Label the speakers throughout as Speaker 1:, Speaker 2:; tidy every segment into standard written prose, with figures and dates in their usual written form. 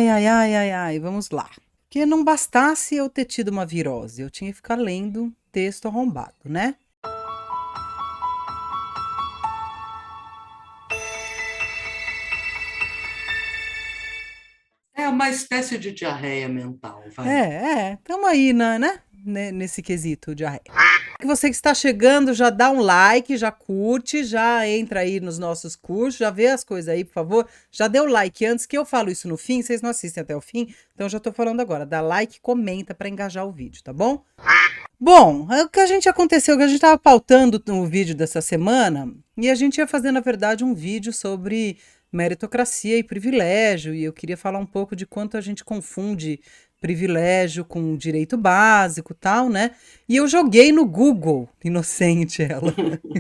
Speaker 1: Ai, vamos lá. Que não bastasse eu ter tido uma virose, eu tinha que ficar lendo texto arrombado, né?
Speaker 2: É uma espécie de diarreia mental, vai.
Speaker 1: Tamo aí, nesse quesito de arreia. Que você que está chegando, já dá um like, já curte, já entra aí nos nossos cursos, já vê as coisas aí, por favor. Já deu like antes, que eu falo isso no fim, vocês não assistem até o fim, então eu já tô falando agora. Dá like, comenta para engajar o vídeo, tá bom? Bom, o que a gente aconteceu, que a gente estava pautando o vídeo dessa semana e a gente ia fazer, na verdade, um vídeo sobre meritocracia e privilégio, e eu queria falar um pouco de quanto a gente confunde privilégio com direito básico, tal, né? E eu joguei no Google, inocente ela,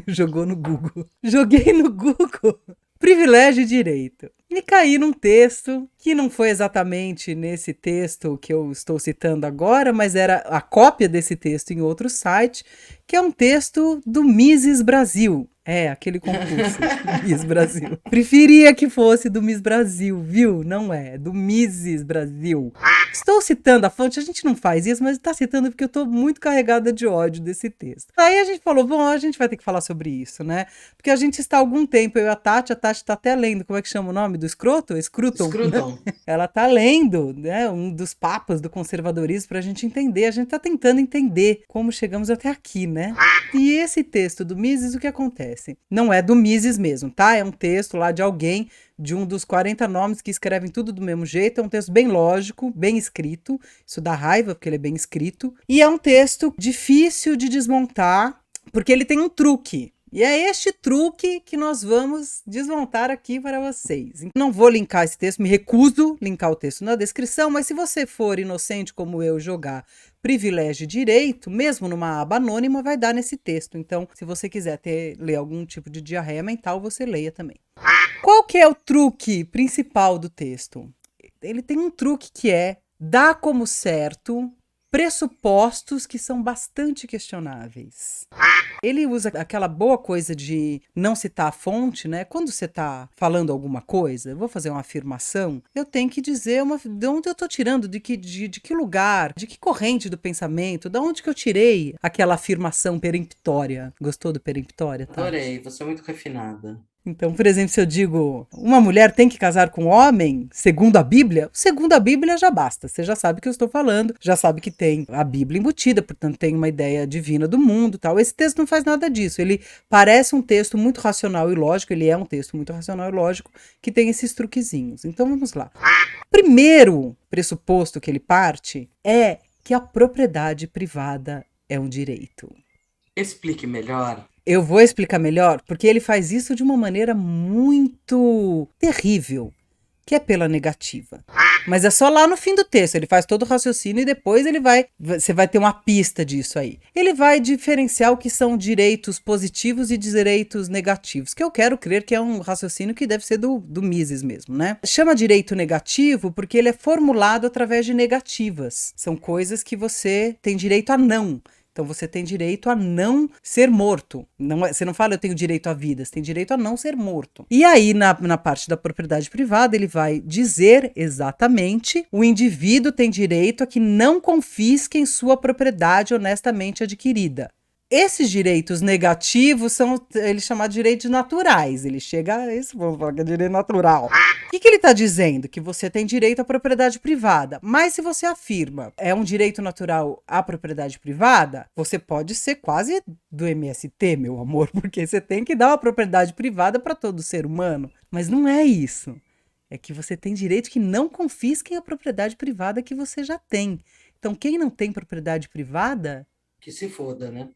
Speaker 1: jogou no Google. Joguei no Google privilégio e direito. E caí num texto que não foi exatamente nesse texto que eu estou citando agora, mas era a cópia desse texto em outro site, que é um texto do Mises Brasil. É, aquele concurso, Miss Brasil. Preferia que fosse do Miss Brasil, viu? Não é, do Mises Brasil. Estou citando a fonte, a gente não faz isso, mas está citando porque eu estou muito carregada de ódio desse texto. Aí a gente falou, bom, a gente vai ter que falar sobre isso, né? Porque a gente está há algum tempo, eu e a Tati está até lendo, como é que chama o nome do escroto? Scruton, né?
Speaker 2: Scruton.
Speaker 1: Ela está lendo, né, um dos papas do conservadorismo para a gente entender. A gente está tentando entender como chegamos até aqui, né? E esse texto do Mises, o que acontece? Não é do Mises mesmo, tá? É um texto lá de alguém, de um dos 40 nomes que escrevem tudo do mesmo jeito. É um texto bem lógico, bem escrito. Isso dá raiva, porque ele é bem escrito. E é um texto difícil de desmontar, porque ele tem um truque. E é este truque que nós vamos desmontar aqui para vocês. Não vou linkar esse texto, me recuso a linkar o texto na descrição, mas se você for inocente como eu jogar privilégio e direito, mesmo numa aba anônima, vai dar nesse texto. Então, se você quiser ler algum tipo de diarreia mental, você leia também. Qual que é o truque principal do texto? Ele tem um truque que é dar como certo pressupostos que são bastante questionáveis. Ele usa aquela boa coisa de não citar a fonte, né? Quando você está falando alguma coisa, eu vou fazer uma afirmação, eu tenho que dizer de onde eu estou tirando, de que lugar, de que corrente do pensamento, de onde que eu tirei aquela afirmação peremptória. Gostou do peremptória, Tati?
Speaker 2: Adorei, você é muito refinada.
Speaker 1: Então, por exemplo, se eu digo uma mulher tem que casar com um homem, segundo a Bíblia já basta. Você já sabe o que eu estou falando, já sabe que tem a Bíblia embutida, portanto tem uma ideia divina do mundo, tal. Esse texto não faz nada disso. Ele parece um texto muito racional e lógico, ele é um texto muito racional e lógico que tem esses truquezinhos. Então vamos lá. O primeiro pressuposto que ele parte é que a propriedade privada é um direito.
Speaker 2: Explique melhor.
Speaker 1: Eu vou explicar melhor, porque ele faz isso de uma maneira muito terrível, que é pela negativa. Mas é só lá no fim do texto, ele faz todo o raciocínio e depois você vai ter uma pista disso aí. Ele vai diferenciar o que são direitos positivos e direitos negativos, que eu quero crer que é um raciocínio que deve ser do Mises mesmo, né? Chama direito negativo porque ele é formulado através de negativas. São coisas que você tem direito a não. Então você tem direito a não ser morto. Você não fala eu tenho direito à vida, você tem direito a não ser morto. E aí, na parte da propriedade privada, ele vai dizer exatamente: o indivíduo tem direito a que não confisquem sua propriedade honestamente adquirida. Esses direitos negativos são eles chamados de direitos naturais. Ele chega a isso, vamos falar que é direito natural. O que ele está dizendo? Que você tem direito à propriedade privada. Mas se você afirma é um direito natural à propriedade privada, você pode ser quase do MST, meu amor, porque você tem que dar uma propriedade privada para todo ser humano. Mas não é isso. É que você tem direito que não confisquem a propriedade privada que você já tem. Então, quem não tem propriedade privada
Speaker 2: Que se foda, né?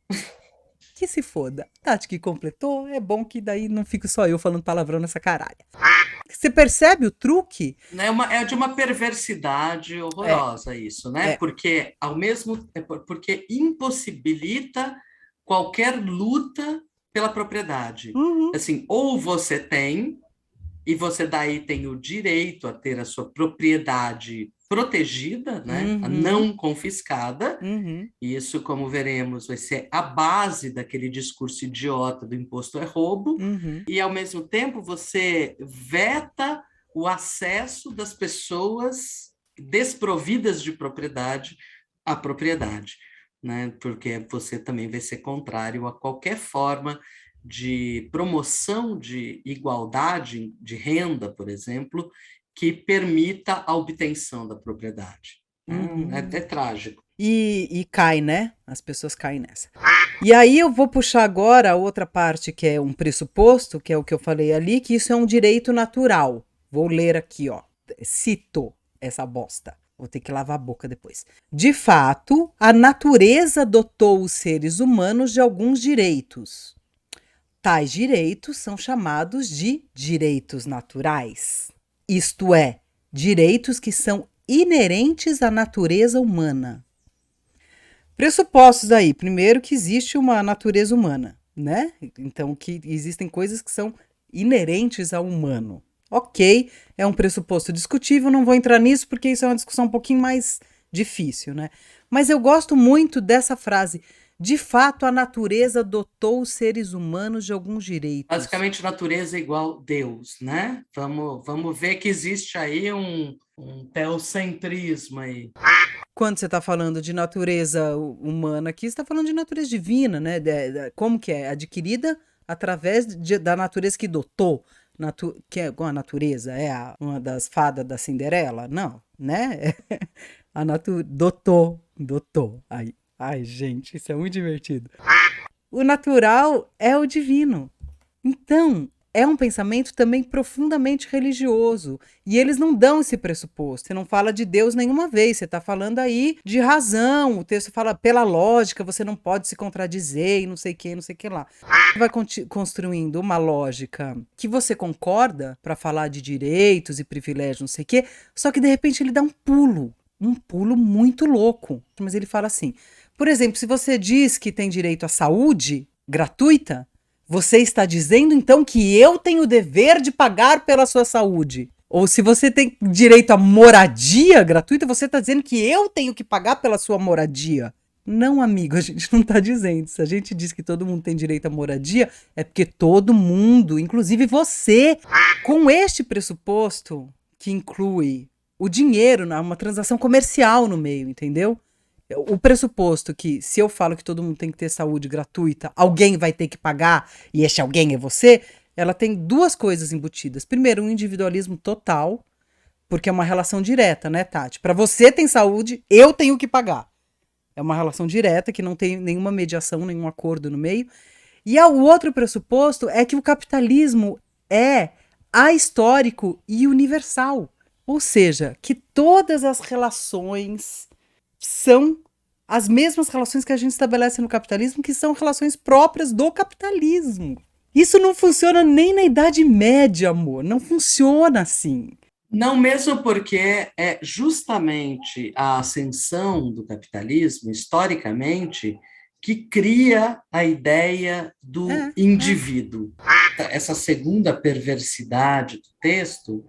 Speaker 1: que se foda. Tati que completou, é bom que daí não fico só eu falando palavrão nessa caralha. Você percebe o truque?
Speaker 2: É de uma perversidade
Speaker 1: É,
Speaker 2: horrorosa isso, né?
Speaker 1: é.
Speaker 2: Porque porque impossibilita qualquer luta pela propriedade.
Speaker 1: Uhum,
Speaker 2: Assim, ou você tem e você daí tem o direito a ter a sua propriedade protegida, né? A
Speaker 1: uhum,
Speaker 2: não confiscada.
Speaker 1: uhum.
Speaker 2: E isso, como veremos, vai ser a base daquele discurso idiota do imposto é roubo.
Speaker 1: Uhum.
Speaker 2: E, ao mesmo tempo, você veta o acesso das pessoas desprovidas de propriedade à propriedade, né? Porque você também vai ser contrário a qualquer forma de promoção de igualdade de renda, por exemplo, que permita a obtenção da propriedade. É trágico.
Speaker 1: E cai, né? As pessoas caem nessa. E aí eu vou puxar agora a outra parte que é um pressuposto, que é o que eu falei ali, que isso é um direito natural. Vou ler aqui, ó. Cito essa bosta. Vou ter que lavar a boca depois. De fato, a natureza dotou os seres humanos de alguns direitos. Tais direitos são chamados de direitos naturais. Isto é, direitos que são inerentes à natureza humana. Pressupostos aí. Primeiro, que existe uma natureza humana, né? Então, que existem coisas que são inerentes ao humano. Ok, é um pressuposto discutível, não vou entrar nisso porque isso é uma discussão um pouquinho mais difícil, né? Mas eu gosto muito dessa frase. De fato, a natureza dotou os seres humanos de alguns direitos.
Speaker 2: Basicamente, natureza é igual Deus, né? Vamos ver que existe aí um teocentrismo aí.
Speaker 1: Quando você está falando de natureza humana aqui, você está falando de natureza divina, né? Como que é? Adquirida através da natureza que dotou. Que é a natureza? É uma das fadas da Cinderela? Não, né? A natureza dotou. Ai, gente, isso é muito divertido. O natural é o divino. Então, é um pensamento também profundamente religioso. E eles não dão esse pressuposto. Você não fala de Deus nenhuma vez. Você está falando aí de razão. O texto fala pela lógica, você não pode se contradizer e não sei o que, não sei o que lá. Vai construindo uma lógica que você concorda para falar de direitos e privilégios, não sei o que, só que de repente ele dá um pulo muito louco. Mas ele fala assim, por exemplo, se você diz que tem direito à saúde gratuita, você está dizendo, então, que eu tenho o dever de pagar pela sua saúde. Ou se você tem direito à moradia gratuita, você está dizendo que eu tenho que pagar pela sua moradia. Não, amigo, a gente não está dizendo. Se a gente diz que todo mundo tem direito à moradia, é porque todo mundo, inclusive você, com este pressuposto que inclui o dinheiro, uma transação comercial no meio, entendeu? O pressuposto que se eu falo que todo mundo tem que ter saúde gratuita, alguém vai ter que pagar e esse alguém é você, ela tem duas coisas embutidas. Primeiro, um individualismo total, porque é uma relação direta, né, Tati? Para você tem saúde, eu tenho que pagar. É uma relação direta que não tem nenhuma mediação, nenhum acordo no meio. E o outro pressuposto é que o capitalismo é ahistórico e universal. Ou seja, que todas as relações são as mesmas relações que a gente estabelece no capitalismo, que são relações próprias do capitalismo. Isso não funciona nem na Idade Média, amor. Não funciona assim.
Speaker 2: Não, mesmo porque é justamente a ascensão do capitalismo, historicamente, que cria a ideia do indivíduo. Essa segunda perversidade do texto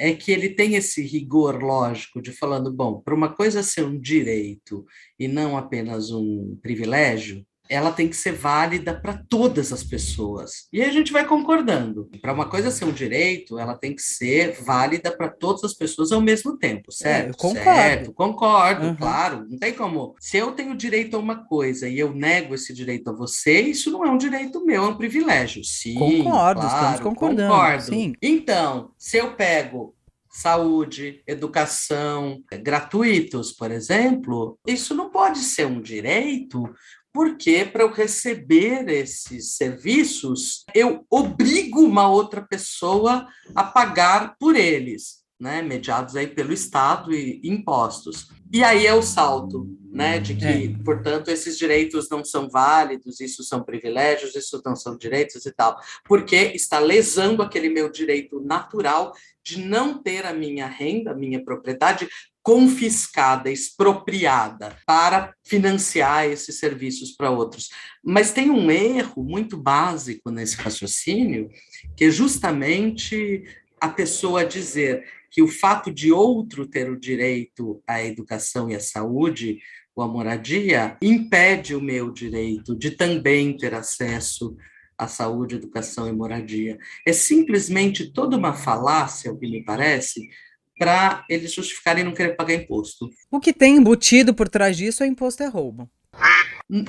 Speaker 2: é que ele tem esse rigor lógico de falando, bom, para uma coisa ser um direito e não apenas um privilégio, ela tem que ser válida para todas as pessoas. E aí a gente vai concordando. Para uma coisa ser um direito, ela tem que ser válida para todas as pessoas ao mesmo tempo, certo?
Speaker 1: Eu concordo.
Speaker 2: Certo, concordo, claro. Não tem como. Se eu tenho direito a uma coisa e eu nego esse direito a você, isso não é um direito meu, é um privilégio. Sim,
Speaker 1: concordo,
Speaker 2: claro,
Speaker 1: estamos concordando.
Speaker 2: Concordo.
Speaker 1: Sim.
Speaker 2: Então, se eu pego saúde, educação, gratuitos, por exemplo, isso não pode ser um direito, porque para eu receber esses serviços, eu obrigo uma outra pessoa a pagar por eles, né, mediados aí pelo Estado e impostos. E aí é o salto, né, de que, portanto, esses direitos não são válidos, isso são privilégios, isso não são direitos e tal, porque está lesando aquele meu direito natural de não ter a minha renda, a minha propriedade confiscada, expropriada para financiar esses serviços para outros. Mas tem um erro muito básico nesse raciocínio, que é justamente a pessoa dizer que o fato de outro ter o direito à educação e à saúde, ou à moradia, impede o meu direito de também ter acesso a saúde, educação e moradia. É simplesmente toda uma falácia, o que me parece, para eles justificarem não querer pagar imposto.
Speaker 1: O que tem embutido por trás disso é imposto é roubo.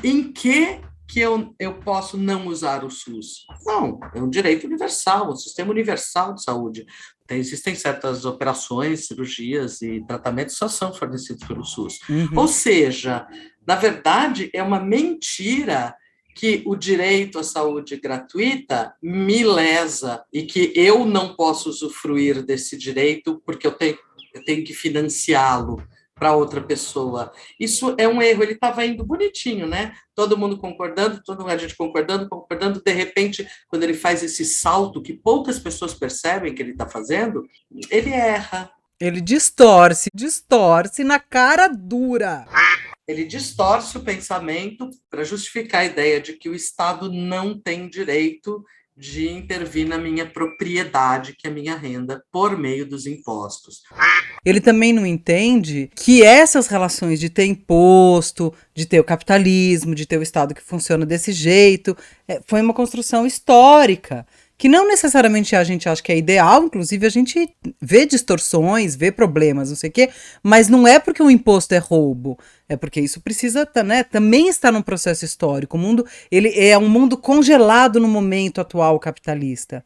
Speaker 2: Em que eu posso não usar o SUS? Não, é um direito universal, um sistema universal de saúde. Existem certas operações, cirurgias e tratamentos que só são fornecidos pelo SUS. Ou seja, na verdade, é uma mentira que o direito à saúde gratuita me lesa e que eu não posso usufruir desse direito porque eu tenho que financiá-lo para outra pessoa. Isso é um erro, ele estava indo bonitinho, né? Todo mundo concordando, a gente concordando, de repente, quando ele faz esse salto que poucas pessoas percebem que ele está fazendo, ele erra.
Speaker 1: Ele distorce na cara dura.
Speaker 2: Ele distorce o pensamento para justificar a ideia de que o Estado não tem direito de intervir na minha propriedade, que é a minha renda, por meio dos impostos.
Speaker 1: Ele também não entende que essas relações de ter imposto, de ter o capitalismo, de ter o Estado que funciona desse jeito, foi uma construção histórica, que não necessariamente a gente acha que é ideal, inclusive a gente vê distorções, vê problemas, não sei o quê, mas não é porque o imposto é roubo, é porque isso precisa, né, também está num processo histórico. O mundo, ele é um mundo congelado no momento atual capitalista.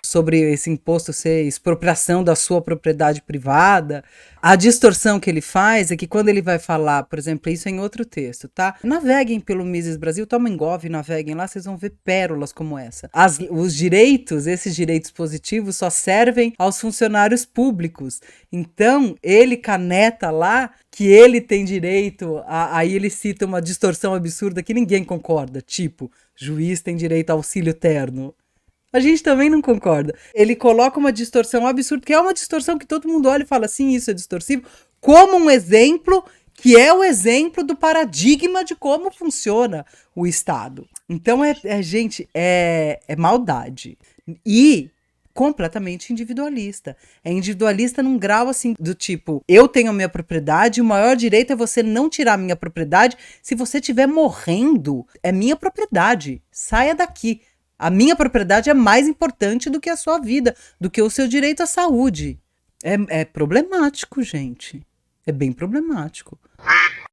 Speaker 1: Sobre esse imposto ser expropriação da sua propriedade privada, a distorção que ele faz é que quando ele vai falar, por exemplo, isso é em outro texto, tá? Naveguem pelo Mises Brasil, tomem Gov, naveguem lá, vocês vão ver pérolas como essa. Os direitos, esses direitos positivos só servem aos funcionários públicos. Então, ele caneta lá que ele tem direito, aí ele cita uma distorção absurda que ninguém concorda, tipo, juiz tem direito a auxílio terno. A gente também não concorda. Ele coloca uma distorção absurda, que é uma distorção que todo mundo olha e fala assim, isso é distorsivo, como um exemplo que é o exemplo do paradigma de como funciona o Estado. Então, gente, é maldade. E completamente individualista. É individualista num grau assim, do tipo, eu tenho a minha propriedade, o maior direito é você não tirar a minha propriedade. Se você estiver morrendo, é minha propriedade. Saia daqui. A minha propriedade é mais importante do que a sua vida, do que o seu direito à saúde. É problemático, gente. É bem problemático.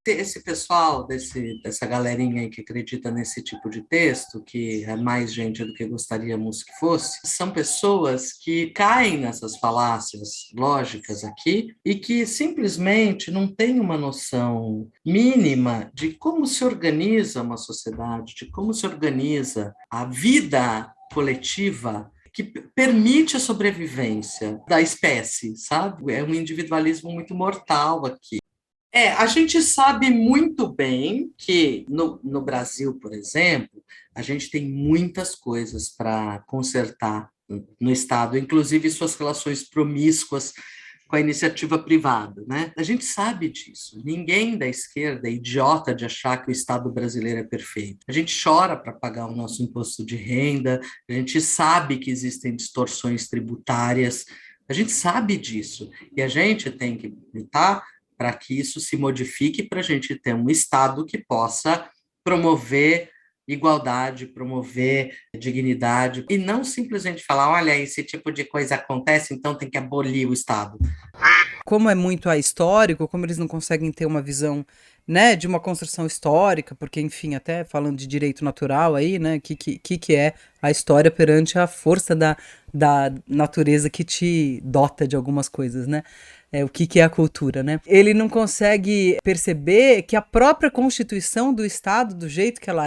Speaker 2: Esse pessoal, dessa galerinha aí que acredita nesse tipo de texto, que é mais gente do que gostaríamos que fosse, são pessoas que caem nessas falácias lógicas aqui e que simplesmente não têm uma noção mínima de como se organiza uma sociedade, de como se organiza a vida coletiva que permite a sobrevivência da espécie, sabe? É um individualismo muito mortal aqui. A gente sabe muito bem que no Brasil, por exemplo, a gente tem muitas coisas para consertar no Estado, inclusive suas relações promíscuas com a iniciativa privada, né? A gente sabe disso. Ninguém da esquerda é idiota de achar que o Estado brasileiro é perfeito. A gente chora para pagar o nosso imposto de renda, a gente sabe que existem distorções tributárias, a gente sabe disso. E a gente tem que lutar para que isso se modifique, para a gente ter um Estado que possa promover igualdade, promover dignidade, e não simplesmente falar, olha, esse tipo de coisa acontece, então tem que abolir o Estado.
Speaker 1: Como é muito ahistórico, como eles não conseguem ter uma visão, né, de uma construção histórica, porque, enfim, até falando de direito natural aí, né, que é a história perante a força da natureza que te dota de algumas coisas, né? O que é a cultura, né? Ele não consegue perceber que a própria Constituição do Estado, do jeito que ela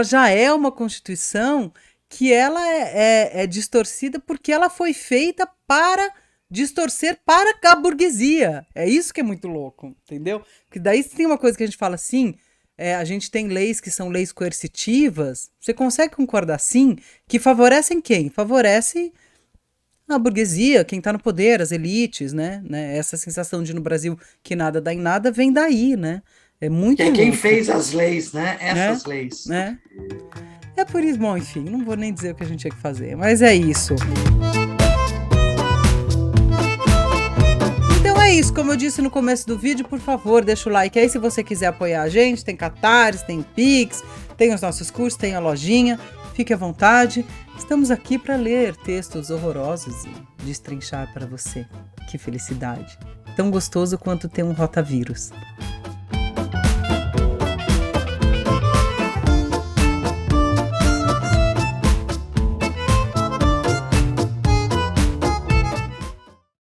Speaker 1: já é uma Constituição que ela é distorcida porque ela foi feita para distorcer para a burguesia. É isso que é muito louco, entendeu? Porque daí tem uma coisa que a gente fala assim, a gente tem leis que são leis coercitivas, você consegue concordar sim, que favorecem quem? Favorece a burguesia, quem está no poder, as elites, né? Essa sensação de no Brasil que nada dá em nada vem daí, né? É muito louco.
Speaker 2: Quem fez as leis, né? Essas leis.
Speaker 1: Né? É por isso, bom, enfim, não vou nem dizer o que a gente tinha que fazer, mas é isso. Então é isso, como eu disse no começo do vídeo, por favor, deixa o like aí se você quiser apoiar a gente, tem Catarse, tem Pix, tem os nossos cursos, tem a lojinha. Fique à vontade, estamos aqui para ler textos horrorosos e destrinchar para você. Que felicidade! Tão gostoso quanto ter um rotavírus.